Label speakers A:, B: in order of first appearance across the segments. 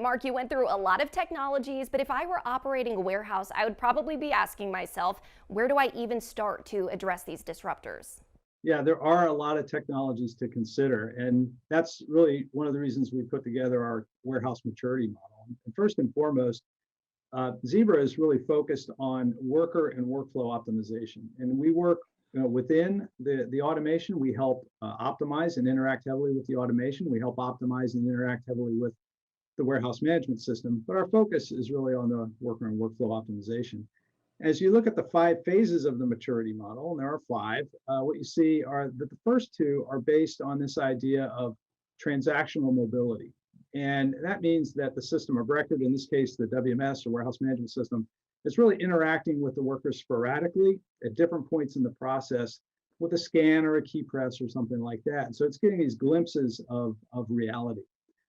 A: Mark, you went through a lot of technologies, but if I were operating a warehouse, I would probably be asking myself, where do I even start to address these disruptors?
B: Yeah, there are a lot of technologies to consider, and that's really one of the reasons we put together our warehouse maturity model. And first and foremost, Zebra is really focused on worker and workflow optimization, and we work within the automation. We help optimize and interact heavily with the automation. We help optimize and interact heavily with the warehouse management system, but our focus is really on the worker and workflow optimization. As you look at the 5 phases of the maturity model, and there are 5, what you see are that the first 2 are based on this idea of transactional mobility. And that means that the system of record, in this case, the WMS or warehouse management system, is really interacting with the workers sporadically at different points in the process with a scan or a key press or something like that. And so it's getting these glimpses of reality.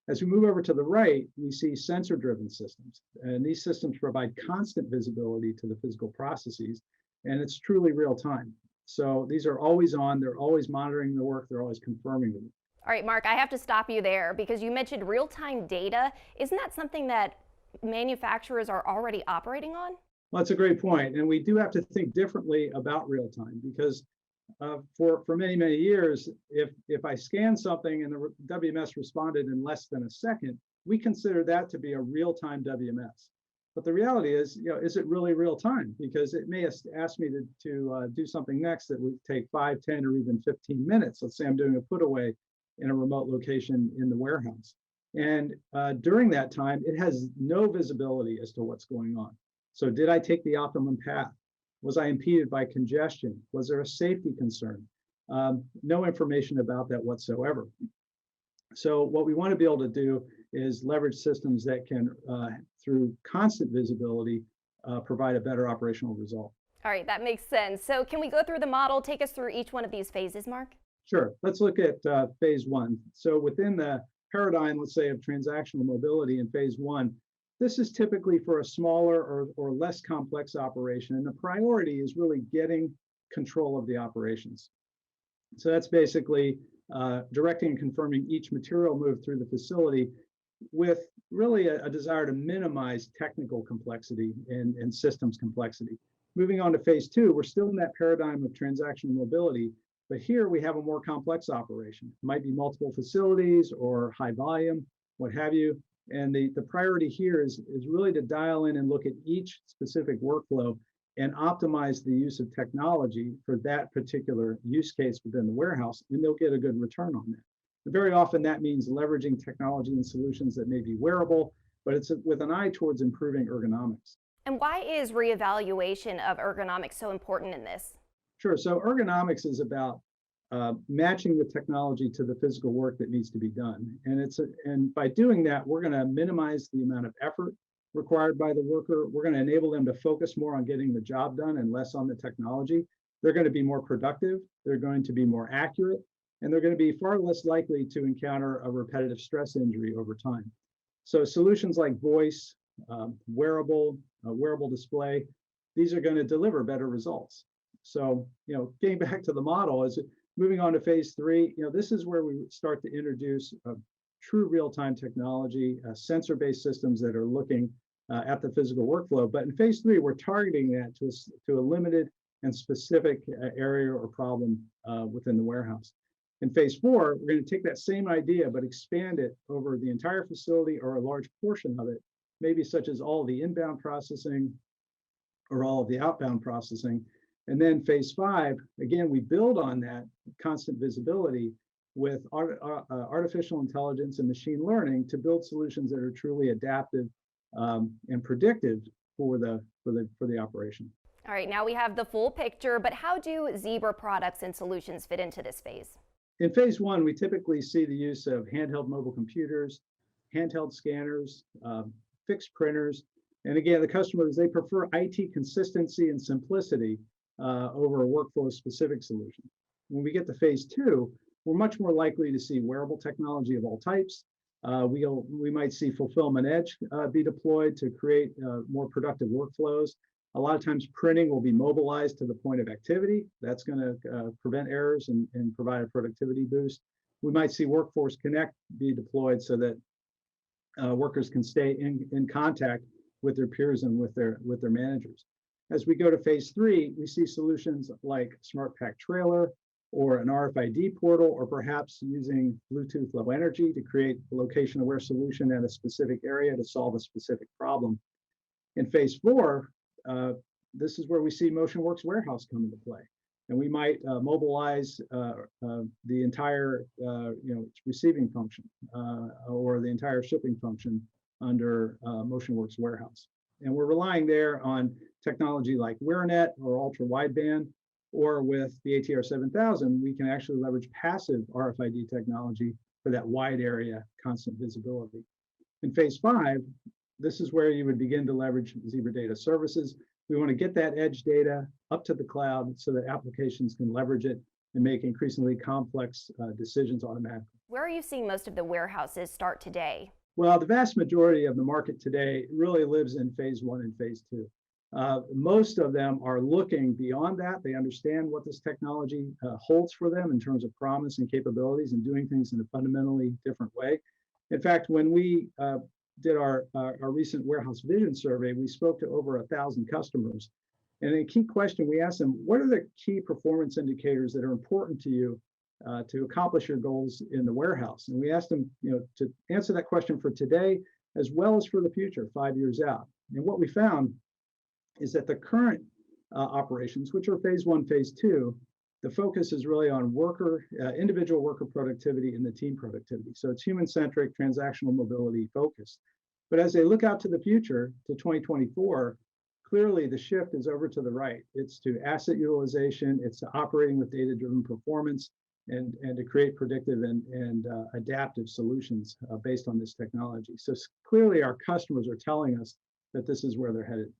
B: As we move over to the right, we see sensor-driven systems, and these systems provide constant visibility to the physical processes, and it's truly real time. So these are always on, they're always monitoring the work, they're always confirming it.
A: All right, Mark, I have to stop you there because you mentioned real-time data. Isn't that something that manufacturers are already operating on?
B: Well, that's a great point, and we do have to think differently about real time because for many years, if I scan something and the WMS responded in less than a second, we consider that to be a real-time WMS. But the reality is, is it really real time? Because it may ask me to do something next that would take 5, 10, or even 15 minutes. Let's say I'm doing a put away in a remote location in the warehouse. And during that time, it has no visibility as to what's going on. So did I take the optimum path? Was I impeded by congestion? Was there a safety concern? No information about that whatsoever. So what we want to be able to do is leverage systems that can, through constant visibility, provide a better operational result.
A: All right, that makes sense. So can we go through the model? Take us through each one of these phases, Mark.
B: Sure. Let's look at phase 1. So within the paradigm, let's say, of transactional mobility in phase 1, this is typically for a smaller or less complex operation, and the priority is really getting control of the operations. So that's basically directing and confirming each material move through the facility with really a desire to minimize technical complexity and systems complexity. Moving on to phase 2, we're still in that paradigm of transactional mobility, but here we have a more complex operation. It might be multiple facilities or high volume, what have you. And the priority here is really to dial in and look at each specific workflow and optimize the use of technology for that particular use case within the warehouse, and they'll get a good return on that. And very often that means leveraging technology and solutions that may be wearable, but it's with an eye towards improving ergonomics.
A: And why is reevaluation of ergonomics so important in this?
B: Sure. So ergonomics is about matching the technology to the physical work that needs to be done. And by doing that, we're going to minimize the amount of effort required by the worker. We're going to enable them to focus more on getting the job done and less on the technology. They're going to be more productive. They're going to be more accurate, and they're going to be far less likely to encounter a repetitive stress injury over time. So solutions like voice, wearable display, these are going to deliver better results. So, getting back to the model, is moving on to phase 3, this is where we start to introduce true real-time technology, sensor-based systems that are looking at the physical workflow. But in phase 3, we're targeting that to a limited and specific area or problem within the warehouse. In phase 4, we're going to take that same idea, but expand it over the entire facility or a large portion of it, maybe such as all the inbound processing or all of the outbound processing. And then phase 5, again, we build on that constant visibility with artificial intelligence and machine learning to build solutions that are truly adaptive and predictive for the operation.
A: All right, now we have the full picture, but how do Zebra products and solutions fit into this phase?
B: In phase 1, we typically see the use of handheld mobile computers, handheld scanners, fixed printers. And again, the customers, they prefer IT consistency and simplicity over a workflow-specific solution. When we get to phase 2, we're much more likely to see wearable technology of all types. We might see fulfillment edge be deployed to create more productive workflows. A lot of times printing will be mobilized to the point of activity. That's going to prevent errors and provide a productivity boost. We might see Workforce Connect be deployed so that workers can stay in contact with their peers and with their managers. As we go to phase 3, we see solutions like Smart Pack Trailer or an RFID portal, or perhaps using Bluetooth Low Energy to create a location-aware solution at a specific area to solve a specific problem. In phase 4, this is where we see MotionWorks Warehouse come into play. And we might mobilize the entire receiving function or the entire shipping function under MotionWorks Warehouse. And we're relying there on technology like WareNet or ultra wideband, or with the ATR 7000, we can actually leverage passive RFID technology for that wide area constant visibility. In phase 5, this is where you would begin to leverage Zebra Data Services. We want to get that edge data up to the cloud so that applications can leverage it and make increasingly complex decisions automatically.
A: Where are you seeing most of the warehouses start today?
B: Well, the vast majority of the market today really lives in phase 1 and phase 2. Most of them are looking beyond that. They understand what this technology holds for them in terms of promise and capabilities and doing things in a fundamentally different way. In fact, when we did our recent warehouse vision survey, we spoke to over 1,000 customers. And a key question, we asked them, what are the key performance indicators that are important to you to accomplish your goals in the warehouse? And we asked them, to answer that question for today, as well as for the future, 5 years out. And what we found is that the current operations, which are phase 1, phase 2, the focus is really on individual worker productivity and the team productivity. So it's human-centric, transactional mobility focused. But as they look out to the future, to 2024, clearly the shift is over to the right. It's to asset utilization, it's to operating with data-driven performance, and to create predictive and adaptive solutions based on this technology. So clearly our customers are telling us that this is where they're headed.